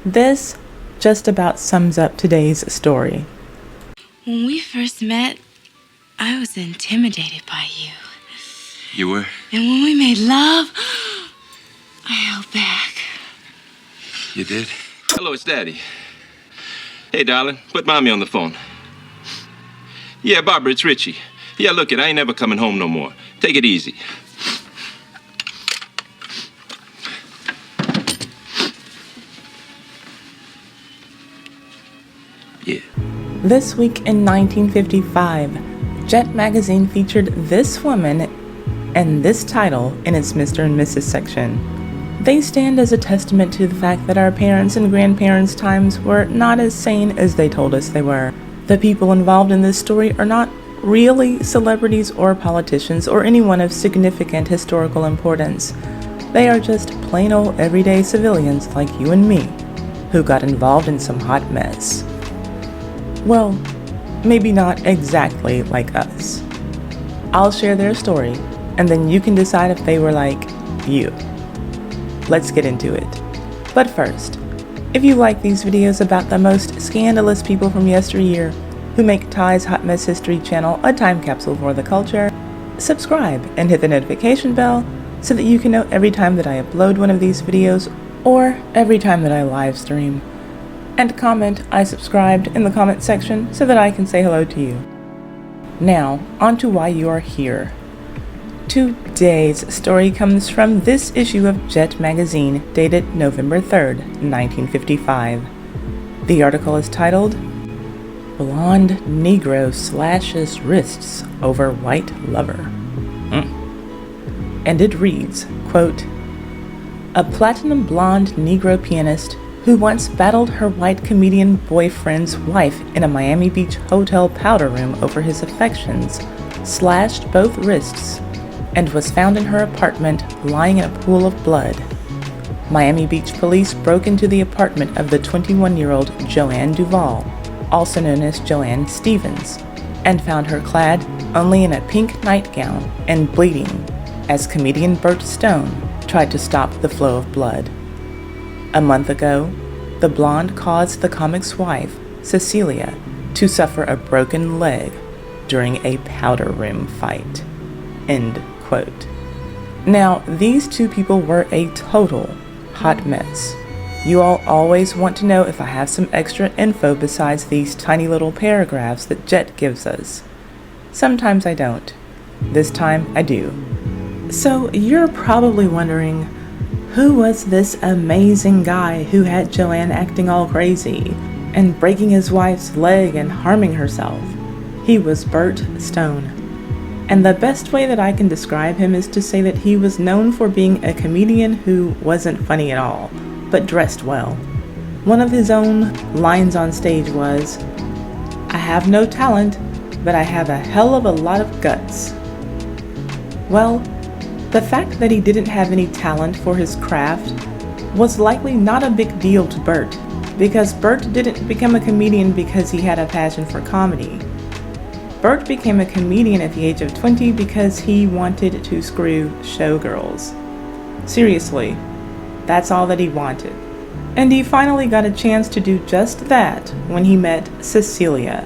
This just about sums up today's story. When we first met, I was intimidated by you. You were? And when we made love, I held back. You did? Hello, it's Daddy. Hey, darling, put Mommy on the phone. Yeah, Barbara, it's Richie. Yeah, look, I ain't never coming home no more. Take it easy. Yeah. This week in 1955, Jet magazine featured this woman and this title in its Mr. and Mrs. section. They stand as a testament to the fact that our parents' and grandparents' times were not as sane as they told us they were. The people involved in this story are not really celebrities or politicians or anyone of significant historical importance. They are just plain old everyday civilians like you and me, who got involved in some hot mess. Well, maybe not exactly like us. I'll share their story, and then you can decide if they were like you. Let's get into it. But first, if you like these videos about the most scandalous people from yesteryear who make Ty's Hot Mess History channel a time capsule for the culture, subscribe and hit the notification bell so that you can know every time that I upload one of these videos or every time that I live stream. And comment "I subscribed" in the comment section so that I can say hello to you. Now, on to why you are here. Today's story comes from this issue of Jet magazine, dated November 3rd, 1955. The article is titled, "Blonde Negro Slashes Wrists Over White Lover." And it reads, quote, "A platinum blonde Negro pianist who once battled her white comedian boyfriend's wife in a Miami Beach hotel powder room over his affections, slashed both wrists and was found in her apartment lying in a pool of blood. Miami Beach police broke into the apartment of the 21-year-old Joanne DuVal, also known as Joanne Stevens, and found her clad only in a pink nightgown and bleeding as comedian Bert Stone tried to stop the flow of blood. A month ago, the blonde caused the comic's wife, Cecilia, to suffer a broken leg during a powder room fight." End quote. Now, these two people were a total hot mess. You all always want to know if I have some extra info besides these tiny little paragraphs that Jet gives us. Sometimes I don't. This time I do. So you're probably wondering, who was this amazing guy who had Joanne acting all crazy and breaking his wife's leg and harming herself? He was Bert Stone. And the best way that I can describe him is to say that he was known for being a comedian who wasn't funny at all, but dressed well. One of his own lines on stage was, "I have no talent, but I have a hell of a lot of guts." Well, the fact that he didn't have any talent for his craft was likely not a big deal to Bert, because Bert didn't become a comedian because he had a passion for comedy. Bert became a comedian at the age of 20 because he wanted to screw showgirls. Seriously, that's all that he wanted. And he finally got a chance to do just that when he met Cecilia.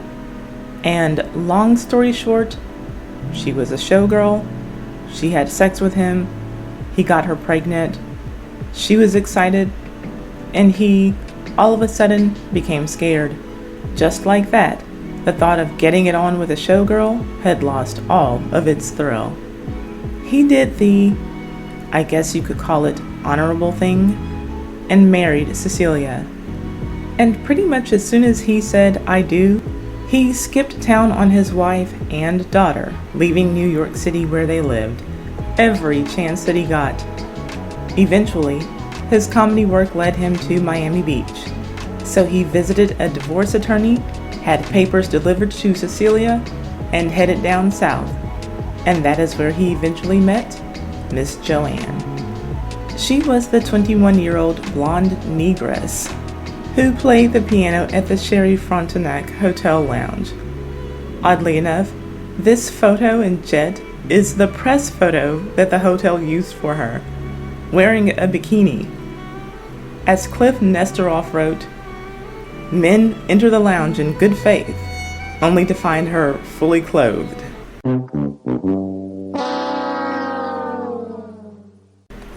And long story short, she was a showgirl. She had sex with him, he got her pregnant, she was excited, and he, all of a sudden, became scared. Just like that, the thought of getting it on with a showgirl had lost all of its thrill. He did the, I guess you could call it, honorable thing, and married Cecilia. And pretty much as soon as he said, "I do," he skipped town on his wife and daughter, leaving New York City where they lived, every chance that he got. Eventually, his comedy work led him to Miami Beach. So he visited a divorce attorney, had papers delivered to Cecilia, and headed down south. And that is where he eventually met Miss Joanne. She was the 21-year-old blonde negress who played the piano at the Sherry Frontenac Hotel Lounge. Oddly enough, this photo in Jet is the press photo that the hotel used for her, wearing a bikini. As Cliff Nesteroff wrote, men enter the lounge in good faith, only to find her fully clothed.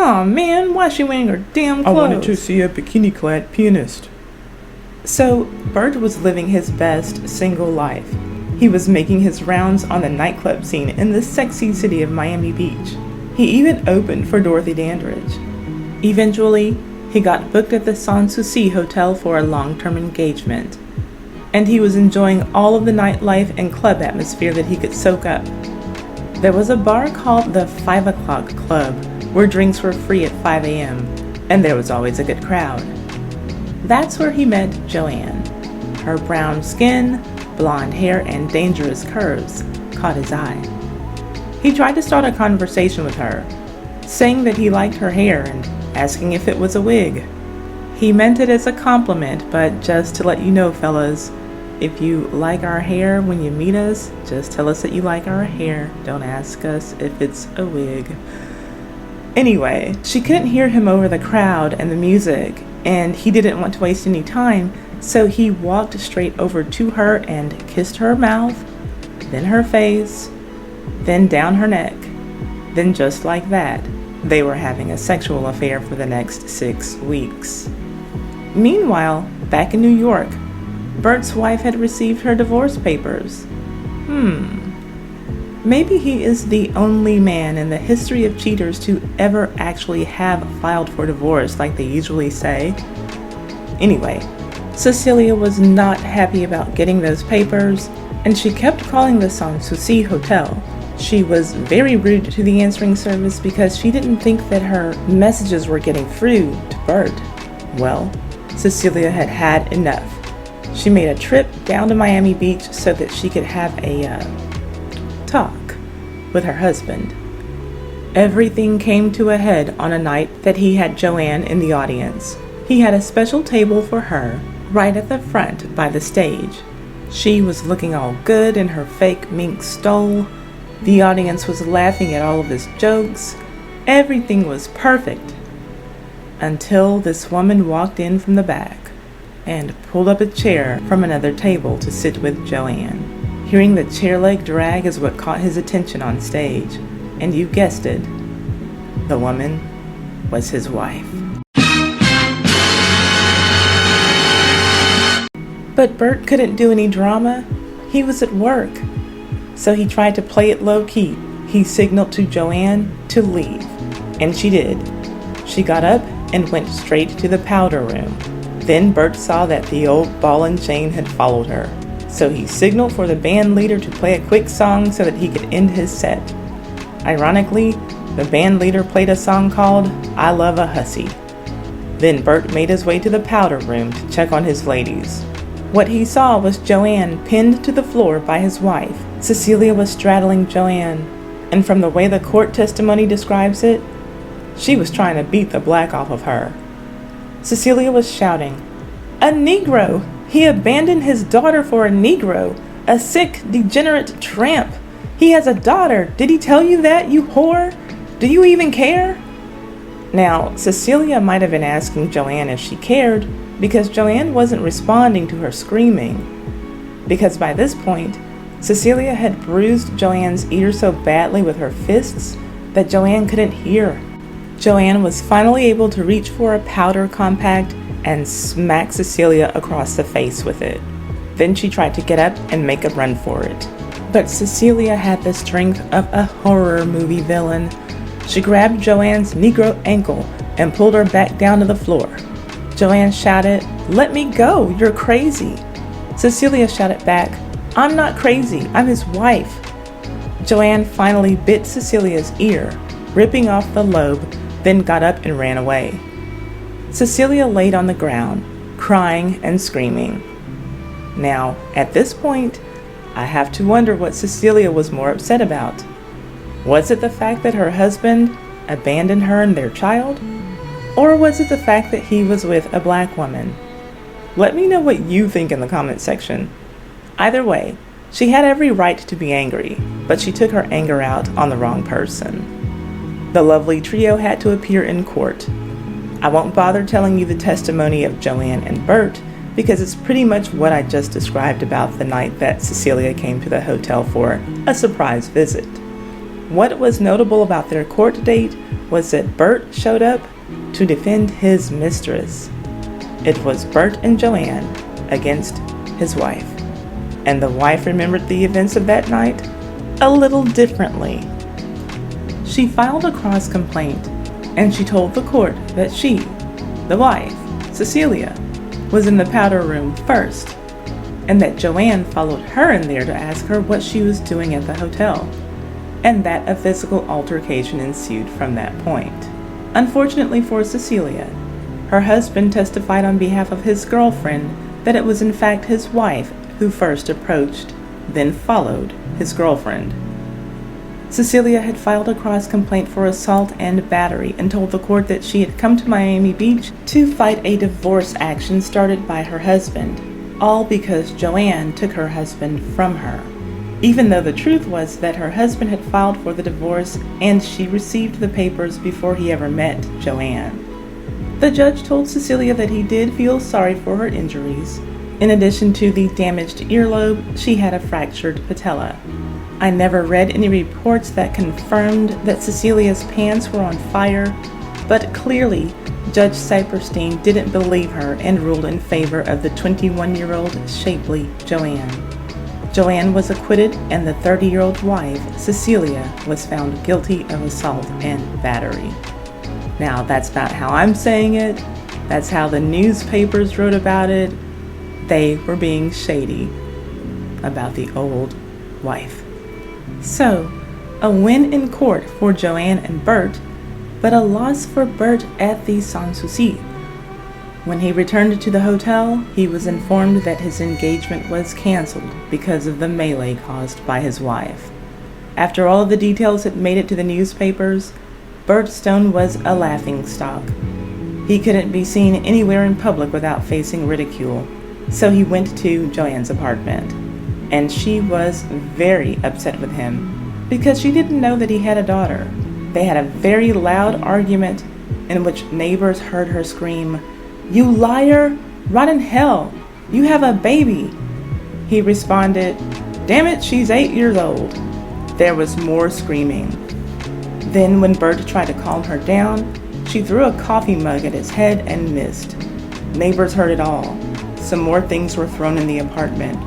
Aw man, why is she wearing her damn clothes? I wanted to see a bikini-clad pianist. So, Bert was living his best single life. He was making his rounds on the nightclub scene in the sexy city of Miami Beach. He even opened for Dorothy Dandridge. Eventually, he got booked at the Sans Souci Hotel for a long-term engagement. And he was enjoying all of the nightlife and club atmosphere that he could soak up. There was a bar called the 5 O'Clock Club, where drinks were free at 5 a.m., and there was always a good crowd. That's where he met Joanne. Her brown skin, blonde hair, and dangerous curves caught his eye. He tried to start a conversation with her, saying that he liked her hair and asking if it was a wig. He meant it as a compliment, but just to let you know, fellas, if you like our hair when you meet us, just tell us that you like our hair. Don't ask us if it's a wig. Anyway, she couldn't hear him over the crowd and the music, and he didn't want to waste any time, so he walked straight over to her and kissed her mouth, then her face, then down her neck. Then just like that, they were having a sexual affair for the next 6 weeks. Meanwhile, back in New York, Bert's wife had received her divorce papers. Maybe he is the only man in the history of cheaters to ever actually have filed for divorce like they usually say. Anyway, Cecilia was not happy about getting those papers, and she kept calling the Sans Souci Hotel. She was very rude to the answering service because she didn't think that her messages were getting through to Bert. Well, Cecilia had had enough. She made a trip down to Miami Beach so that she could have a talk with her husband. Everything came to a head on a night that he had Joanne in the audience. He had a special table for her right at the front by the stage. She was looking all good in her fake mink stole. The audience was laughing at all of his jokes. Everything was perfect. Until this woman walked in from the back and pulled up a chair from another table to sit with Joanne. Hearing the chair leg drag is what caught his attention on stage. And you guessed it, the woman was his wife. But Bert couldn't do any drama. He was at work. So he tried to play it low-key. He signaled to Joanne to leave. And she did. She got up and went straight to the powder room. Then Bert saw that the old ball and chain had followed her. So he signaled for the band leader to play a quick song so that he could end his set. Ironically, the band leader played a song called I Love a Hussy. Then Bert made his way to the powder room to check on his ladies. What he saw was Joanne pinned to the floor by his wife. Cecilia was straddling Joanne, and from the way the court testimony describes it, she was trying to beat the black off of her. Cecilia was shouting, "A Negro! He abandoned his daughter for a Negro! A sick, degenerate tramp! He has a daughter! Did he tell you that, you whore? Do you even care?" Now, Cecilia might have been asking Joanne if she cared, because Joanne wasn't responding to her screaming. Because by this point, Cecilia had bruised Joanne's ear so badly with her fists that Joanne couldn't hear. Joanne was finally able to reach for a powder compact and smack Cecilia across the face with it. Then she tried to get up and make a run for it. But Cecilia had the strength of a horror movie villain. She grabbed Joanne's Negro ankle and pulled her back down to the floor. Joanne shouted, "Let me go, you're crazy." Cecilia shouted back, "I'm not crazy, I'm his wife." Joanne finally bit Cecilia's ear, ripping off the lobe, then got up and ran away. Cecilia laid on the ground, crying and screaming. Now, at this point, I have to wonder what Cecilia was more upset about. Was it the fact that her husband abandoned her and their child? Or was it the fact that he was with a black woman? Let me know what you think in the comment section. Either way, she had every right to be angry, but she took her anger out on the wrong person. The lovely trio had to appear in court. I won't bother telling you the testimony of Joanne and Bert because it's pretty much what I just described about the night that Cecilia came to the hotel for a surprise visit. What was notable about their court date was that Bert showed up to defend his mistress. It was Bert and Joanne against his wife, and the wife remembered the events of that night a little differently. She filed a cross complaint, and she told the court that she, the wife, Cecilia, was in the powder room first, and that Joanne followed her in there to ask her what she was doing at the hotel, and that a physical altercation ensued from that point. Unfortunately for Cecilia, her husband testified on behalf of his girlfriend that it was in fact his wife who first approached, then followed his girlfriend. Cecilia had filed a cross complaint for assault and battery and told the court that she had come to Miami Beach to fight a divorce action started by her husband, all because Joanne took her husband from her, even though the truth was that her husband had filed for the divorce and she received the papers before he ever met Joanne. The judge told Cecilia that he did feel sorry for her injuries. In addition to the damaged earlobe, she had a fractured patella. I never read any reports that confirmed that Cecilia's pants were on fire, but clearly Judge Saperstein didn't believe her and ruled in favor of the 21-year-old shapely Joanne. Joanne was acquitted, and the 30-year-old wife, Cecilia, was found guilty of assault and battery. Now, that's not how I'm saying it. That's how the newspapers wrote about it. They were being shady about the old wife. So, a win in court for Joanne and Bert, but a loss for Bert at the Sans Souci. When he returned to the hotel, he was informed that his engagement was canceled because of the melee caused by his wife. After all of the details had made it to the newspapers, Bert Stone was a laughingstock. He couldn't be seen anywhere in public without facing ridicule, so he went to Joanne's apartment, and she was very upset with him because she didn't know that he had a daughter. They had a very loud argument in which neighbors heard her scream, "You liar! Rot in hell! You have a baby!" He responded, "Damn it, she's 8 years old." There was more screaming. Then when Bert tried to calm her down, she threw a coffee mug at his head and missed. Neighbors heard it all. Some more things were thrown in the apartment.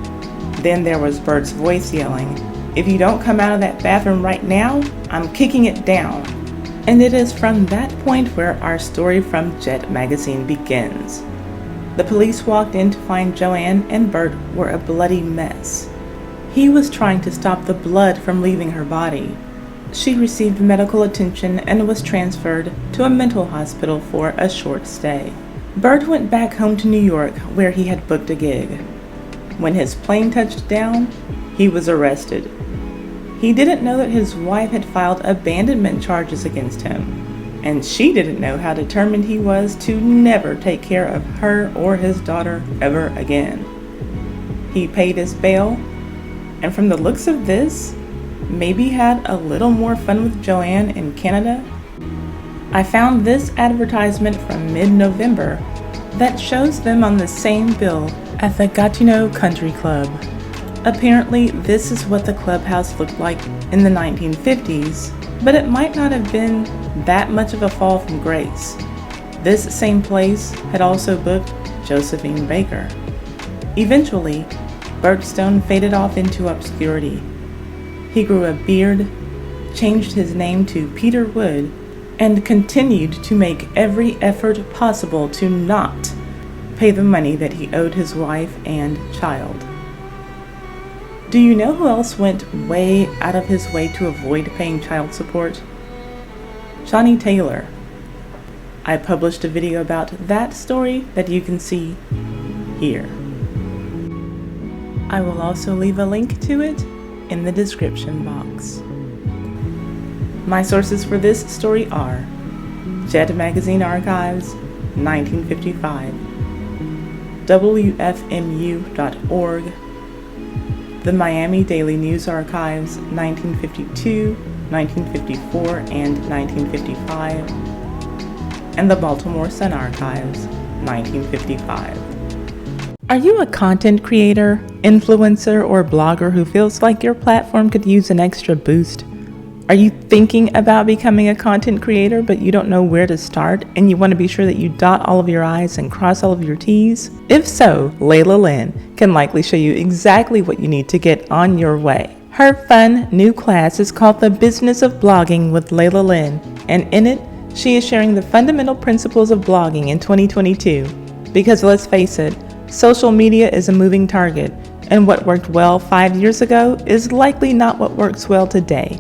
Then there was Bert's voice yelling, "If you don't come out of that bathroom right now, I'm kicking it down." And it is from that point where our story from Jet magazine begins. The police walked in to find Joanne and Bert were a bloody mess. He was trying to stop the blood from leaving her body. She received medical attention and was transferred to a mental hospital for a short stay. Bert went back home to New York, where he had booked a gig. When his plane touched down, he was arrested. He didn't know that his wife had filed abandonment charges against him, and she didn't know how determined he was to never take care of her or his daughter ever again. He paid his bail, and from the looks of this, maybe had a little more fun with Joanne in Canada. I found this advertisement from mid-November that shows them on the same bill at the Gatineau Country Club. Apparently, this is what the clubhouse looked like in the 1950s, but it might not have been that much of a fall from grace. This same place had also booked Josephine Baker. Eventually, Bert Stone faded off into obscurity. He grew a beard, changed his name to Peter Wood, and continued to make every effort possible to not pay the money that he owed his wife and child. Do you know who else went way out of his way to avoid paying child support? Johnny Taylor. I published a video about that story that you can see here. I will also leave a link to it in the description box. My sources for this story are Jet Magazine Archives, 1955, WFMU.org, the Miami Daily News Archives, 1952, 1954, and 1955, and the Baltimore Sun Archives, 1955. Are you a content creator, influencer, or blogger who feels like your platform could use an extra boost? Are you thinking about becoming a content creator but you don't know where to start and you want to be sure that you dot all of your I's and cross all of your T's? If so, Layla Lynn can likely show you exactly what you need to get on your way. Her fun new class is called The Business of Blogging with Layla Lynn, and in it, she is sharing the fundamental principles of blogging in 2022. Because let's face it, social media is a moving target, and what worked well 5 years ago is likely not what works well today.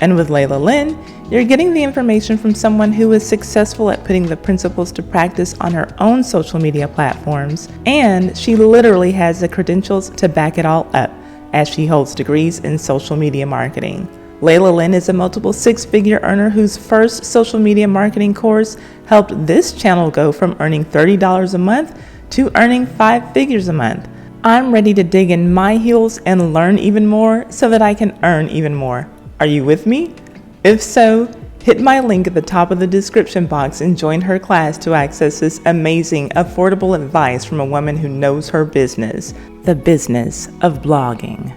And with Layla Lynn, you're getting the information from someone who is successful at putting the principles to practice on her own social media platforms, and she literally has the credentials to back it all up, as she holds degrees in social media marketing. Layla Lynn is a multiple six-figure earner whose first social media marketing course helped this channel go from earning $30 a month to earning 5 figures a month. I'm ready to dig in my heels and learn even more so that I can earn even more. Are you with me? If so, hit my link at the top of the description box and join her class to access this amazing, affordable advice from a woman who knows her business, the business of blogging.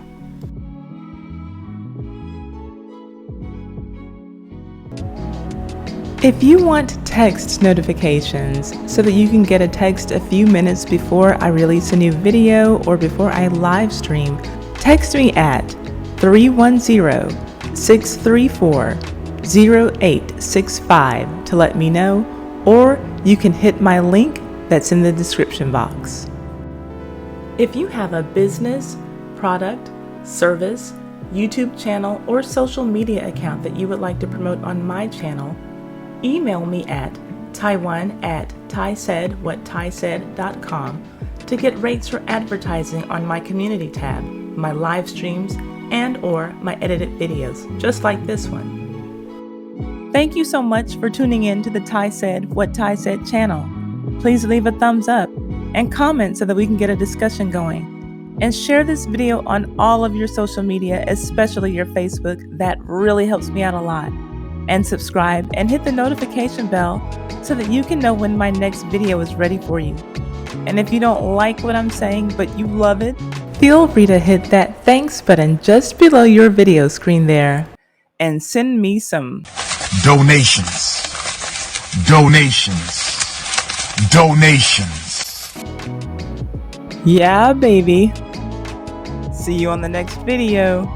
If you want text notifications so that you can get a text a few minutes before I release a new video or before I live stream, text me at 310-634-0865 to let me know, or you can hit my link that's in the description box. If you have a business, product, service, YouTube channel, or social media account that you would like to promote on my channel, email me at taiwan@taisaidwhattaisaid.com to get rates for advertising on my community tab, my live streams, and or my edited videos, just like this one. Thank you so much for tuning in to the Tai Said What Tai Said channel. Please leave a thumbs up and comment so that we can get a discussion going. And share this video on all of your social media, especially your Facebook. That really helps me out a lot. And subscribe and hit the notification bell so that you can know when my next video is ready for you. And if you don't like what I'm saying but you love it, feel free to hit that thanks button just below your video screen there and send me some donations. Yeah, baby. See you on the next video.